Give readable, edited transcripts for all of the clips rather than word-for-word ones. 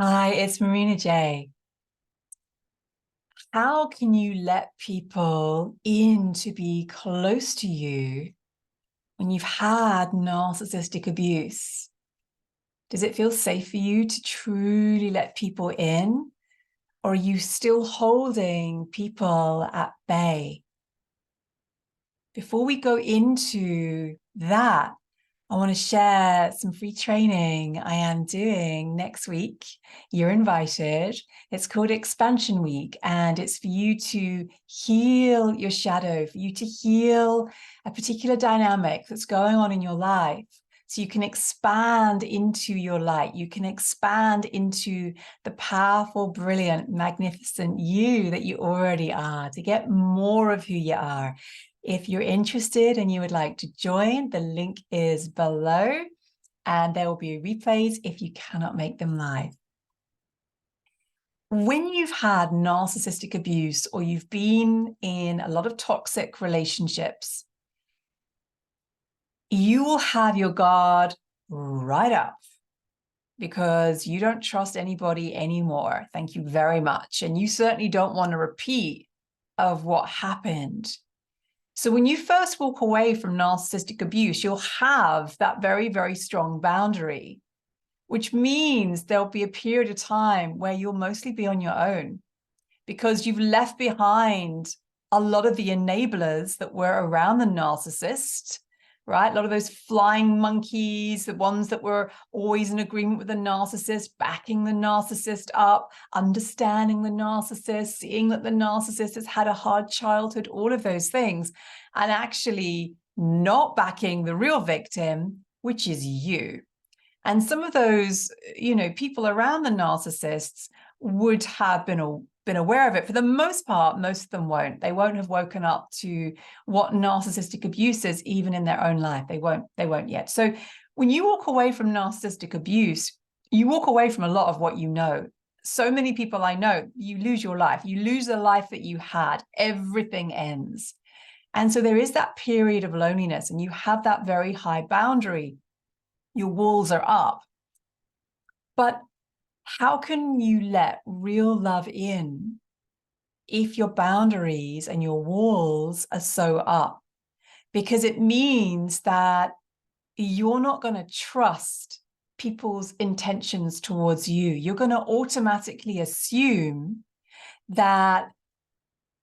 Hi, it's Marina J. How can you let people in to be close to you when you've had narcissistic abuse? Does it feel safe for you to truly let people in? Or are you still holding people at bay? Before we go into that, I want to share some free training I am doing next week. You're invited. It's called Expansion Week, and it's for you to heal your shadow, for you to heal a particular dynamic that's going on in your life. So you can expand into your light. You can expand into the powerful, brilliant, magnificent you that you already are, to get more of who you are. If you're interested and you would like to join, the link is below, and there will be replays if you cannot make them live. When you've had narcissistic abuse or you've been in a lot of toxic relationships, you will have your guard right up because you don't trust anybody anymore. Thank you very much. And you certainly don't want a repeat of what happened. So when you first walk away from narcissistic abuse, you'll have that very, very strong boundary, which means there'll be a period of time where you'll mostly be on your own because you've left behind a lot of the enablers that were around the narcissist, right? A lot of those flying monkeys, the ones that were always in agreement with the narcissist, backing the narcissist up, understanding the narcissist, seeing that the narcissist has had a hard childhood, all of those things, and actually not backing the real victim, which is you. And some of those, people around the narcissists would have been aware of it. For the most part, most of them won't. They won't have woken up to what narcissistic abuse is, even in their own life. They won't yet. So when you walk away from narcissistic abuse, you walk away from a lot of what you know. So many people I know, you lose your life. You lose the life that you had. Everything ends. And so there is that period of loneliness, and you have that very high boundary. Your walls are up. But how can you let real love in if your boundaries and your walls are so up? Because it means that you're not going to trust people's intentions towards you. You're going to automatically assume that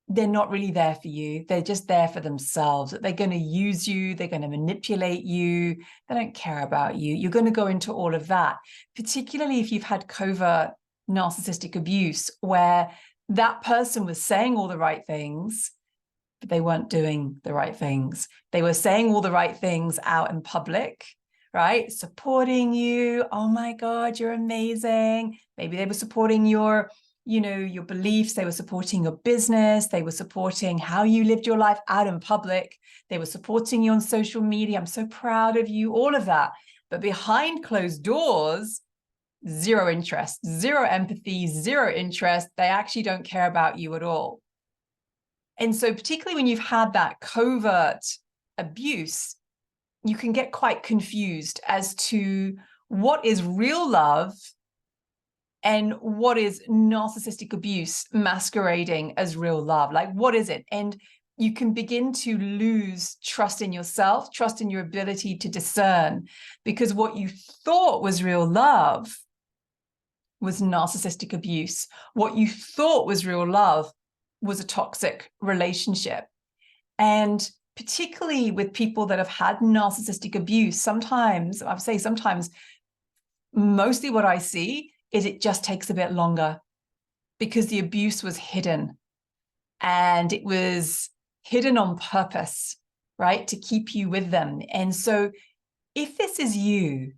they're not really there for you. They're just there for themselves, that they're going to use you. They're going to manipulate you. They don't care about you. You're going to go into all of that, particularly if you've had covert narcissistic abuse where that person was saying all the right things, but they weren't doing the right things. They were saying all the right things out in public, right? Supporting you. Oh my God, you're amazing. Maybe they were supporting your beliefs. They were supporting your business. They were supporting how you lived your life out in public. They were supporting you on social media. I'm so proud of you, all of that. But behind closed doors, zero interest, zero empathy, zero interest. They actually don't care about you at all. And so particularly when you've had that covert abuse, you can get quite confused as to what is real love and what is narcissistic abuse masquerading as real love. Like, what is it? And you can begin to lose trust in yourself, trust in your ability to discern, because what you thought was real love was narcissistic abuse. What you thought was real love was a toxic relationship. And particularly with people that have had narcissistic abuse, sometimes, I would say sometimes, mostly what I see is it just takes a bit longer because the abuse was hidden, and it was hidden on purpose, right? To keep you with them. And so if this is you,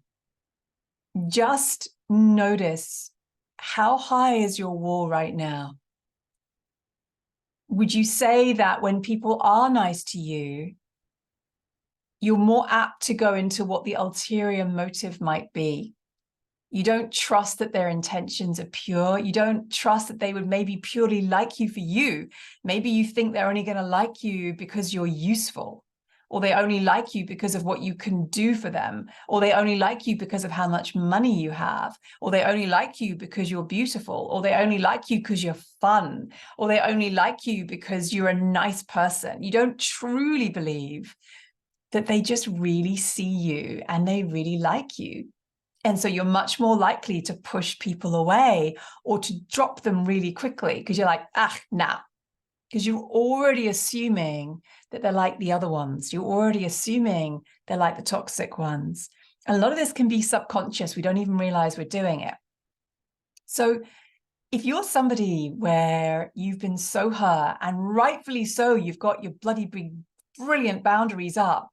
just notice, how high is your wall right now? Would you say that when people are nice to you, you're more apt to go into what the ulterior motive might be? You don't trust that their intentions are pure. You don't trust that they would maybe purely like you for you. Maybe you think they're only going to like you because you're useful, or they only like you because of what you can do for them, or they only like you because of how much money you have, or they only like you because you're beautiful, or they only like you because you're fun, or they only like you because you're a nice person. You don't truly believe that they just really see you and they really like you. And so you're much more likely to push people away or to drop them really quickly because you're like, nah, because you're already assuming that they're like the other ones. You're already assuming they're like the toxic ones. And a lot of this can be subconscious. We don't even realize we're doing it. So if you're somebody where you've been so hurt, and rightfully so, you've got your bloody big, brilliant boundaries up,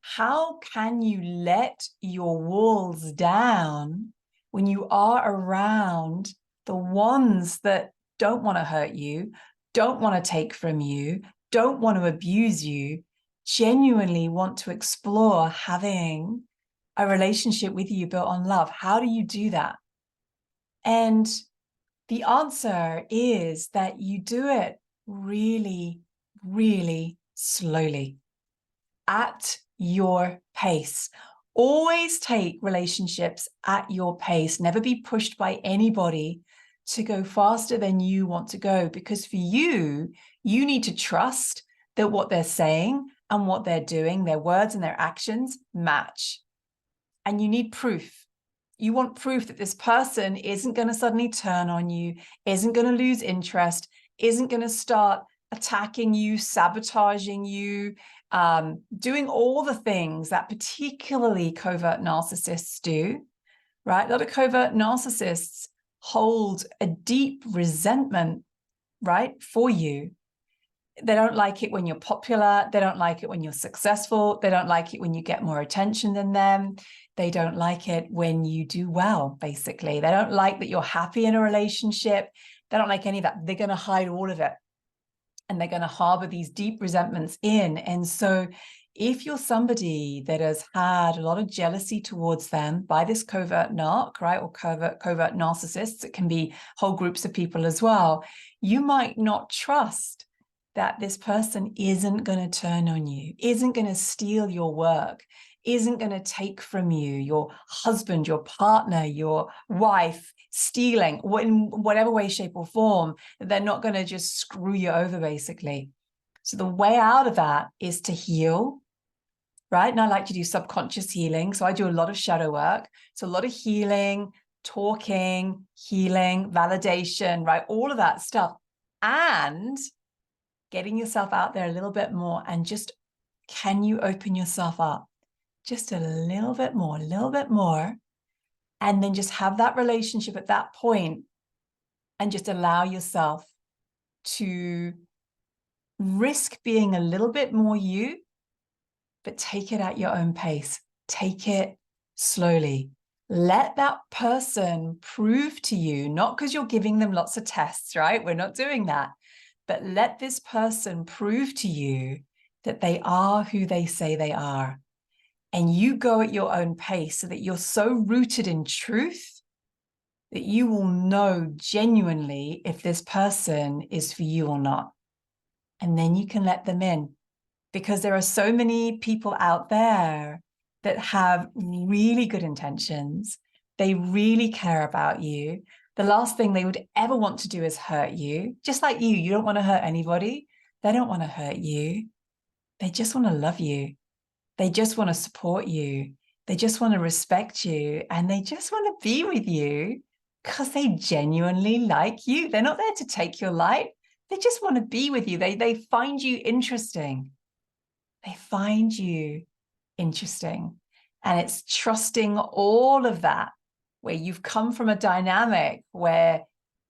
how can you let your walls down when you are around the ones that don't want to hurt you, don't want to take from you, don't want to abuse you, genuinely want to explore having a relationship with you built on love? How do you do that? And the answer is that you do it really, really slowly, at your pace. Always take relationships at your pace. Never be pushed by anybody to go faster than you want to go, because for you, you need to trust that what they're saying and what they're doing, their words and their actions, match. And you need proof. You want proof that this person isn't going to suddenly turn on you, isn't going to lose interest, isn't going to start attacking you, sabotaging you, doing all the things that particularly covert narcissists do, right? A lot of covert narcissists hold a deep resentment, right, for you. They don't like it when you're popular. They don't like it when you're successful. They don't like it when you get more attention than them. They don't like it when you do well, basically. They don't like that you're happy in a relationship. They don't like any of that. They're going to hide all of it. And they're going to harbor these deep resentments in. And so if you're somebody that has had a lot of jealousy towards them by this covert narc, right, or covert narcissists, it can be whole groups of people as well, you might not trust that this person isn't going to turn on you, isn't going to steal your work, isn't going to take from you, your husband, your partner, your wife, stealing in whatever way, shape, or form. They're not going to just screw you over, basically. So the way out of that is to heal, right? And I like to do subconscious healing. So I do a lot of shadow work. So a lot of healing, talking, healing, validation, right? All of that stuff. And getting yourself out there a little bit more, and just, can you open yourself up just a little bit more, and then just have that relationship at that point, and just allow yourself to risk being a little bit more you, but take it at your own pace. Take it slowly. Let that person prove to you, not because you're giving them lots of tests, right? We're not doing that. But let this person prove to you that they are who they say they are. And you go at your own pace so that you're so rooted in truth that you will know genuinely if this person is for you or not. And then you can let them in, because there are so many people out there that have really good intentions. They really care about you. The last thing they would ever want to do is hurt you. Just like you don't want to hurt anybody. They don't want to hurt you. They just want to love you. They just want to support you. They just want to respect you. And they just want to be with you because they genuinely like you. They're not there to take your light. They just want to be with you. They find you interesting. They find you interesting. And it's trusting all of that, where you've come from a dynamic where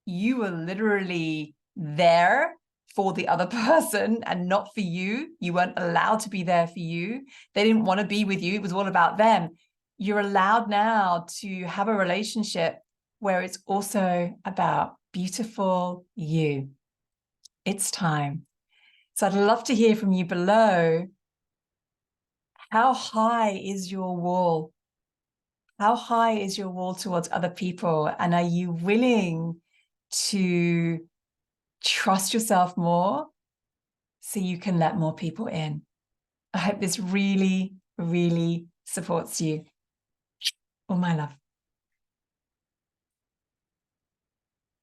you were literally there for the other person and not for you. You weren't allowed to be there for you. They didn't want to be with you. It was all about them. You're allowed now to have a relationship where it's also about beautiful you. It's time. So I'd love to hear from you below. How high is your wall? How high is your wall towards other people? And are you willing to trust yourself more so you can let more people in? I hope this really, really supports you. All my love.